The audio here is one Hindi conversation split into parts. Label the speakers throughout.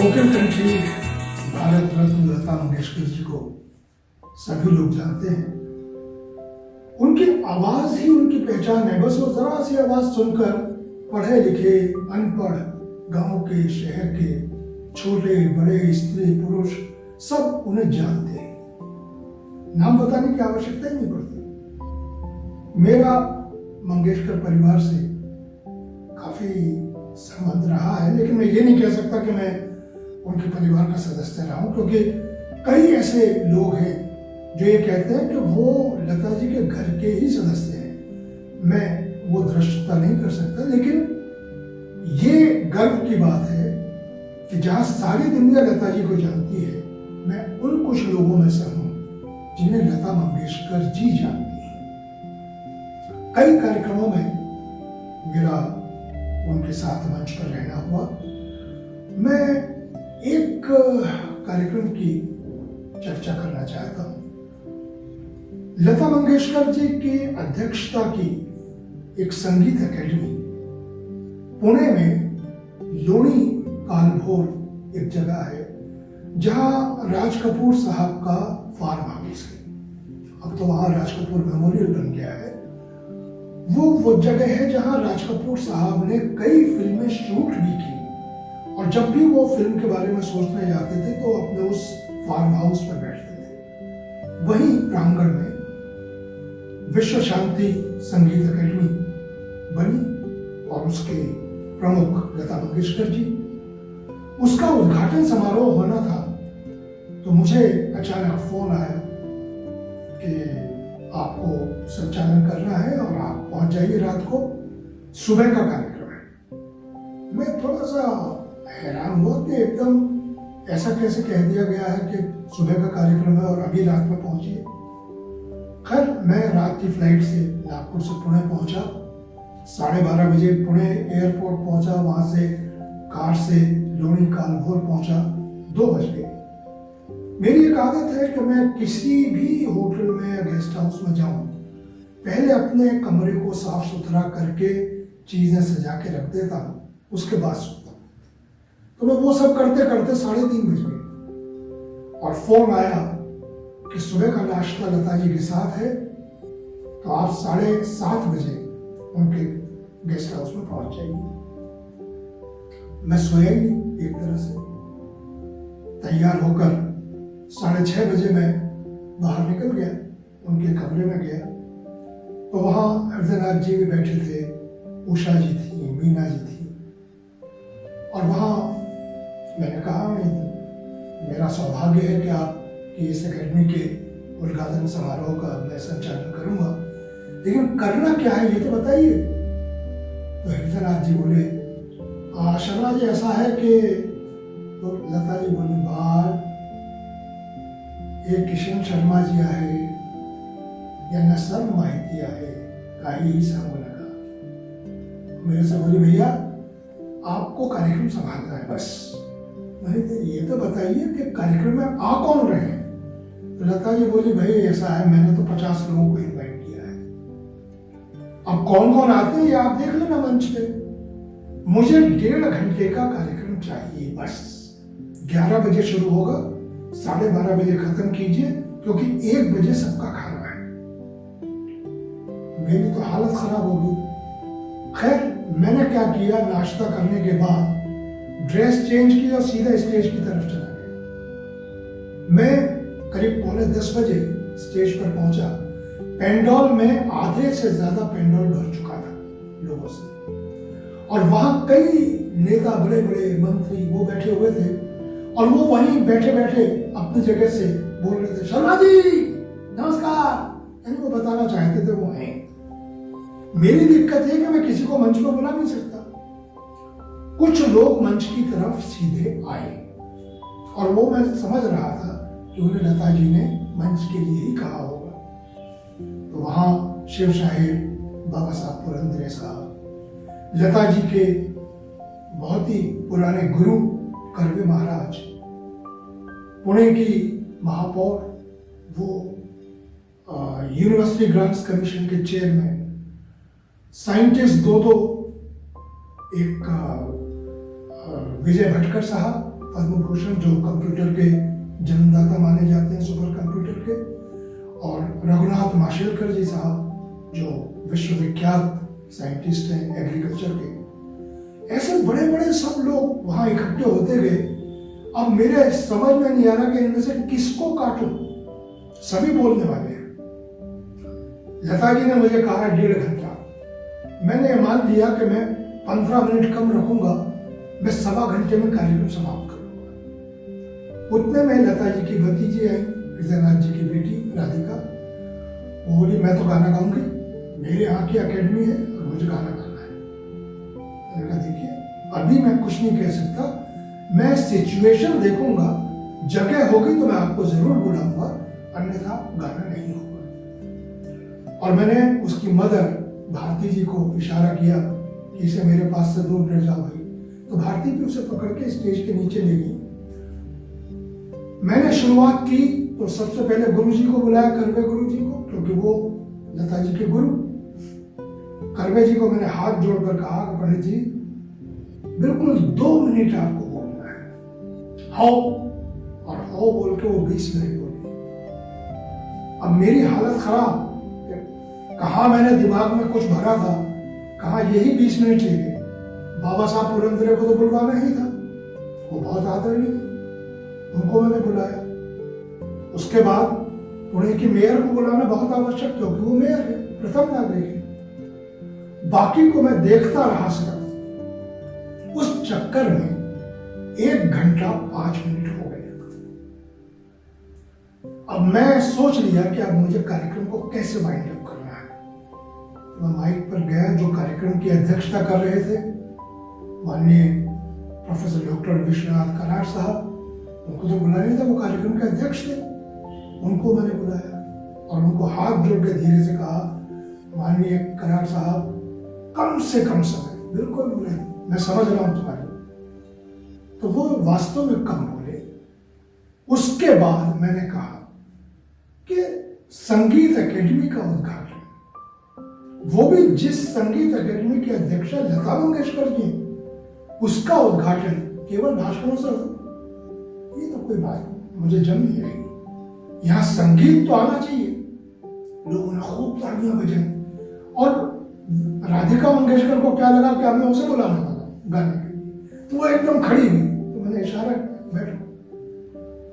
Speaker 1: कोकिल कंठी भारत रत्न लता मंगेशकर जी को सभी लोग जानते हैं। उनकी आवाज ही उनकी पहचान है। बस वो जरा सी आवाज सुनकर पढ़े लिखे अनपढ़ गांव के शहर के छोटे बड़े स्त्री पुरुष सब उन्हें जानते हैं। नाम बताने की आवश्यकता ही नहीं पड़ती। मेरा मंगेशकर परिवार से काफी संबंध रहा है, लेकिन मैं ये नहीं कह सकता कि मैं उनके परिवार का सदस्य रहा हूं, क्योंकि कई ऐसे लोग हैं जो ये कहते हैं कि वो लता जी के घर के ही सदस्य हैं। मैं वो दृष्टता नहीं कर सकता, लेकिन ये गर्व की बात है कि जहां सारी दुनिया लता जी को जानती है, मैं उन कुछ लोगों में से हूं जिन्हें लता मंगेशकर जी जानती है। कई कार्यक्रमों में मेरा उनके साथ मंच पर रहना हुआ। मैं एक कार्यक्रम की चर्चा करना चाहता हूं। लता मंगेशकर जी की अध्यक्षता की एक संगीत एकेडमी पुणे में लोणी कालभोर एक जगह है जहां राज कपूर साहब का फार्म हाउस है। अब तो वहां राज कपूर मेमोरियल बन गया है। वो जगह है जहां राज कपूर साहब ने कई फिल्में शूट भी की, और जब भी वो फिल्म के बारे में सोचने जाते थे तो अपने उस फार्म हाउस पर बैठते थे। वहीं प्रांगण में विश्व शांति संगीत एकेडमी बनी और उसके प्रमुख लता मंगेशकर जी, उसका उद्घाटन समारोह होना था। तो मुझे अचानक फोन आया कि आपको संचालन करना है और आप पहुंच जाइए रात को, सुबह का कार्यक्रम है। मैं थोड़ा सा हैरान हुआ कि एकदम ऐसा कैसे कह दिया गया है कि सुबह का कार्यक्रम है और अभी रात में पहुंचिए। खैर, मैं रात की फ्लाइट से नागपुर से पुणे पहुंचा। 12:30 बजे पुणे एयरपोर्ट पहुंचा। वहां से कार से लोणी कालभोर पहुंचा। 2 बज गए। मेरी एक आदत है कि मैं किसी भी होटल में या गेस्ट हाउस में जाऊं, पहले अपने कमरे को साफ सुथरा करके चीजें सजा के रख देता हूं, उसके बाद सोता हूं। तो मैं वो सब करते करते 3:30 बज गए और फोन आया कि सुबह का नाश्ता लता जी के साथ है, तो आप 7:30 बजे उनके गेस्ट हाउस में पहुंच जाइए। मैं सोया ही नहीं, एक तरह से तैयार होकर 6:30 बजे मैं बाहर निकल गया, उनके कमरे में गया। तो वहाँ हृदयनाथ जी भी बैठे थे, उषा जी थी, मीना जी थी। और वहाँ मैंने कहा, मेरा सौभाग्य है कि आपकी इस एकेडमी के उद्घाटन समारोह का मैं संचालन करूँगा, लेकिन करना क्या है ये तो बताइए। तो हृदयनाथ जी बोले, शर्मा जी ऐसा है कि, तो लता जी बोली, बाल ये किशन शर्मा जी आहे या नसर माहिती आहे काही सांगू नका। मेरे से बोली, भैया आपको कार्यक्रम संभालना है बस। मैंने ये तो बताइए कि कार्यक्रम में आ कौन रहे हैं। तो लता जी बोली, भाई ऐसा है, मैंने तो 50 लोगों को इनवाइट किया है। अब कौन कौन आते हैं ये आप देख लेना मंच पे। मुझे 1.5 घंटे का कार्यक्रम चाहिए बस। 11 बजे शुरू होगा, 12:30 बजे खत्म कीजिए, क्योंकि 1 बजे सबका खाना है। मेरी तो हालत खराब हो गई। खैर, मैंने क्या किया, नाश्ता करने के बाद ड्रेस चेंज की और सीधा स्टेज की तरफ चला गया। मैं करीब 9:45 बजे स्टेज पर पहुंचा। पेंडॉल में आधे से ज्यादा पेंडॉल भर चुका था लोगों से, और वहां कई नेता, बड़े बड़े मंत्री वो बैठे हुए थे, और वो वहीं बैठे बैठे अपनी जगह से बोल रहे थे, शर्मा जी नमस्कार। यानी वो बताना चाहते थे वो हैं। मेरी दिक्कत है कि मैं किसी को मंच पर बुला नहीं सकता। कुछ लोग मंच की तरफ सीधे आए, और वो मैं समझ रहा था कि उन्हें लता जी ने मंच के लिए ही कहा होगा। तो वहां शिव शाहिर, बाबा साहब पुरंदरे साहब, लता जी के बहुत ही पुराने गुरु कर्वे महाराज, पुणे की महापौर, वो यूनिवर्सिटी ग्रांट्स कमीशन के चेयरमैन, साइंटिस्ट दो एक विजय भटकर साहब, पद्म भूषण जो कंप्यूटर के जन्मदाता माने जाते हैं, सुपर कंप्यूटर के, और रघुनाथ माशेलकर जी साहब जो विश्वविख्यात साइंटिस्ट हैं एग्रीकल्चर के। ऐसे बड़े बड़े सब लोग वहां इकट्ठे होते गए। अब मेरे समझ में नहीं आ रहा कि इनमें से किसको काटूं, सभी बोलने वाले हैं। लता जी ने मुझे कहा 1.5 घंटा, मैंने मान लिया कि मैं 15 मिनट कम रखूंगा, मैं 1.25 घंटे में कार्यक्रम समाप्त करूंगा। उतने में लता जी की भतीजी आई, हृदयनाथ जी की बेटी राधिका, वो बोली मैं तो गाना गाऊंगी, मेरे यहाँ की अकेडमी है और मुझे गाना गाना है। मैंने कहा देखिए अभी मैं कुछ नहीं कह सकता, मैं सिचुएशन देखूंगा, जगह होगी तो मैं आपको जरूर बुलाऊंगा, अन्यथा गाना नहीं होगा। और मैंने उसकी मदर भारती जी को इशारा किया कि इसे मेरे पास से दूर ले जाओ भाई, तो भारती भी उसे पकड़ के स्टेज के नीचे ले गई। मैंने शुरुआत की तो सबसे पहले गुरु जी को बुलाया, कर्वे गुरु जी को, क्योंकि वो लता जी के गुरु। कर्वे जी को मैंने हाथ जोड़कर कहा कि पंडित जी बिल्कुल 2 मिनट आपको बोलना है, हाउ, और हाउ बोल के वो 20 मिनट बोली। अब मेरी हालत खराब, कहा मैंने दिमाग में कुछ भरा था, कहा यही 20 मिनट लेंगे। बाबा साहब पुरंदरे को तो बुलवाना ही था, वो बहुत आदरणीय, उनको मैंने बुलाया। उसके बाद पुणे की मेयर को बुलाना बहुत आवश्यक, क्योंकि वो मेयर है, प्रथम नागरिक है। बाकी को मैं देखता रहा सिर्फ। उस चक्कर में 1 घंटा 5 मिनट हो गए। अब मैं सोच लिया कि अब मुझे कार्यक्रम को कैसे वाइंड अप करना है। मैं माइक पर गया, जो कार्यक्रम की अध्यक्षता कर रहे थे माननीय प्रोफेसर डॉक्टर विश्वनाथ कराड़ साहब, उनको तो बुलाया नहीं था, वो कार्यक्रम के अध्यक्ष थे, उनको मैंने बुलाया और उनको हाथ जोड़ के धीरे से कहा माननीय कराड़ साहब कम से कम समय, बिल्कुल बोले मैं समझ रहा हूं तुम्हारी, तो वो वास्तव में कम बोले। उसके बाद मैंने कहा कि संगीत एकेडमी का उद्घाटन, वो भी जिस संगीत एकेडमी की अध्यक्षा लता मंगेशकर जी, उसका उद्घाटन केवल भाषणों से हो, ये तो कोई बात मुझे जम नहीं रही। यहां संगीत तो आना चाहिए। लोगों ने खूब तालियां बजाई और राधिका मंगेशकर को क्या लगा कि हमें उसे बुलाना पड़ा गाने के लिए, तो वो एकदम खड़ी हुई। तो मैंने इशारा किया बैठो,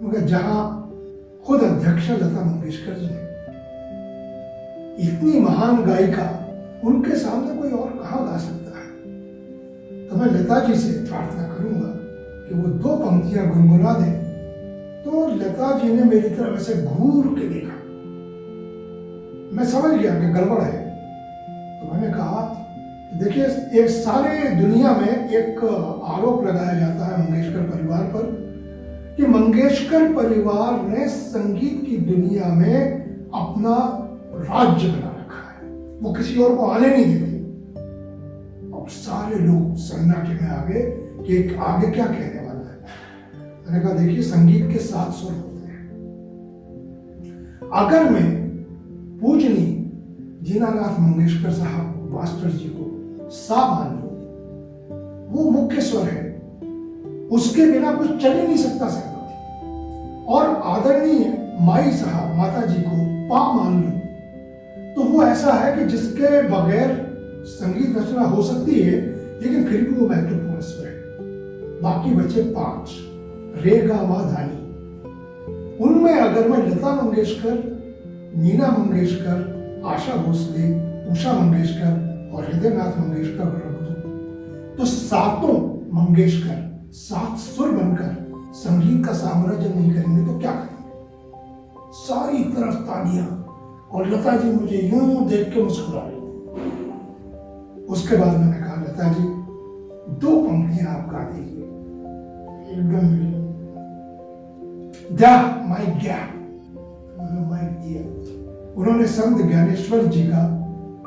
Speaker 1: मगर जहां खुद अध्यक्ष लता मंगेशकर जी है, इतनी महान गायिका, उनके सामने कोई और कहाँ गा सकता है। तो मैं लता जी से प्रार्थना करूंगा कि वो 2 पंक्तियां गुनगुना दें। तो लता जी ने मेरी तरफ ऐसे घूर के देखा, मैं समझ गया कि गड़बड़ है। तो मैंने कहा देखिए, एक सारे दुनिया में एक आरोप लगाया जाता है मंगेशकर परिवार पर कि मंगेशकर परिवार ने संगीत की दुनिया में अपना राज्य बना रखा है, वो किसी और को आने नहीं देते। और सारे लोग सन्नाटे में आ गए कि आगे क्या कहने वाला है। मैंने कहा देखिए, संगीत के 7 सुर होते हैं। अगर मैं पूजनी दीनानाथ मंगेशकर साहब मास्टर जी को सा मान लूं, वो मुख्य स्वर है, उसके बिना कुछ चल ही नहीं सकता संगीत। और आदरणीय माई साहब माता जी को पा मान लूं, तो वो ऐसा है कि जिसके बगैर संगीत रचना हो सकती है, लेकिन फिर भी वो महत्वपूर्ण स्वर है। बाकी बचे 5 रे गा मा धानी। उनमें अगर मैं लता मंगेशकर, मीना मंगेशकर, आशा भोसले, उषा मंगेशकर और हृदयनाथ मंगेशकर रख दूं, तो 7 मंगेशकर 7 सुर बनकर संगीत का साम्राज्य नहीं करेंगे तो क्या करेंगे। सारी तरफ तालियां, और लता जी मुझे यूं देख के मुस्कुरा रही थी। उसके बाद मैंने कहा लता जी 2 पंक्तियां आप गा दीजिए, एकदम द्या माई ज्ञा, माई दिया। उन्होंने संत ज्ञानेश्वर जी का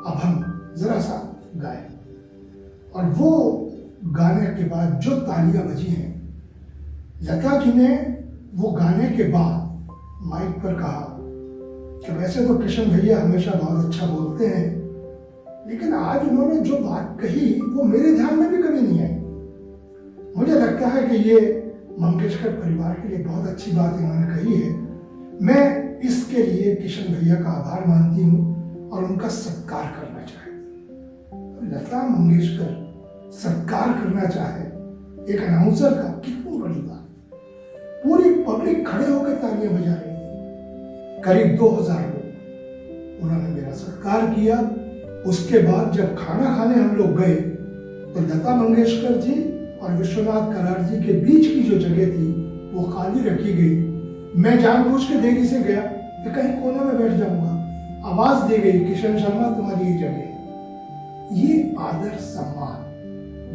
Speaker 1: अभंग जरा सा गाया, और वो गाने के बाद जो तालियां बजी हैं, लता जी ने वो गाने के बाद माइक पर कहा कि वैसे तो कृष्ण भैया हमेशा बहुत अच्छा बोलते हैं, लेकिन आज उन्होंने जो बात कही वो मेरे ध्यान में भी कभी नहीं आई। मुझे लगता है कि ये मंगेशकर परिवार के लिए बहुत अच्छी बात इन्होंने कही है। मैं इसके लिए किशन भैया का आभार मानती हूँ और उनका सत्कार करना चाहती हूँ। लता मंगेशकर सत्कार करना चाहे एक अनाउंसर का, कितनी बड़ी बात। पूरी पब्लिक खड़े होकर तालियां बजा रही थी, करीब 2000 लोग। उन्होंने मेरा सत्कार किया। उसके बाद जब खाना खाने हम लोग गए तो लता मंगेशकर जी और विश्वनाथ करार जी के बीच की जो जगह थी वो खाली रखी गई। मैं जानबूझ के देरी से गया कि कहीं कोने में बैठ जाऊंगा। आवाज दी गई, किशन शर्मा तुम्हारी ये जगह। ये आदर सम्मान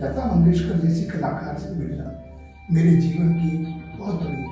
Speaker 1: लता मंगेशकर जैसी कलाकार से मिलना मेरे जीवन की बहुत बड़ी